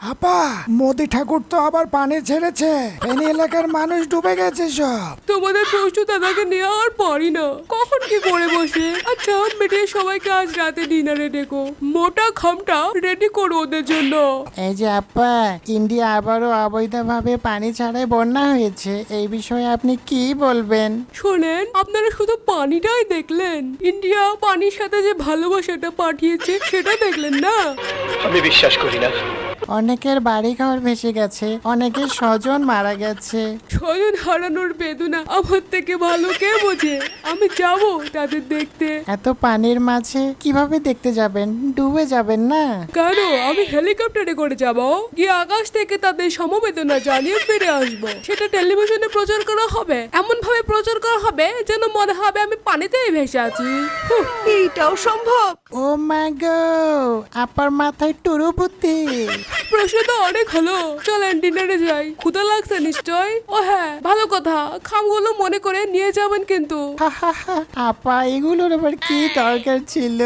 আপা, মোদি ঠাকুর তো আবার পানি ছেড়েছে। ফেনী এলাকার মানুষ ডুবে গেছে সব। তোমাদের প্রশ্ন দাদাকে নিয়ে আর পারি না, কখন কি করে বসে। আচ্ছা মিটিয়ে সবাইকে আজ রাতে ডিনারে ডেকো, মোটা খামটা রেডি করো ওদের জন্য। এই যে আপা, ইন্ডিয়া আবারও অবৈধভাবে পানি ছাড়াই বন্যা হয়েছে, এই বিষয়ে আপনি কি বলবেন? শোনেন, আপনারা শুধু পানিটাই দেখলেন, ইন্ডিয়া পানির সাথে যে ভালোবাসাটা পাঠিয়েছে সেটা দেখলেন না। আমি বিশ্বাস করি না। অনেকের বাড়িঘর ভেসে গেছে, অনেকের স্বজন মারা গেছে। স্বজন হারানোর বেদনা আমার থেকে ভালো কে বোঝে। আমি যাব তাদের দেখতে। এত পানির মাঝে কিভাবে দেখতে যাবেন? ডুবে যাবেন না? কেন, আমি হেলিকপ্টারে করে যাব, গিয়ে আকাশ থেকে তাদের সমবেদনা জানিয়ে ফিরে আসব। সেটা টেলিভিশনে প্রচার করা হবে, এমন ভাবে প্রচার করা হবে যেন মনে হবে আমি পানিতেই ভেসে আছি। হুঁ, এইটাও সম্ভব? ও মা গো, আপার মাথায় টুরু বুদ্ধি। প্রশ্ন তো অনেক হলো, চলেন ডিনারে যাই, ক্ষুধা লাগছে নিশ্চয়। ও হ্যাঁ, ভালো কথা, খামগুলো মনে করে নিয়ে যাবেন কিন্তু। হা হা হা, আপা এগুলোর আবার কি দরকার ছিল?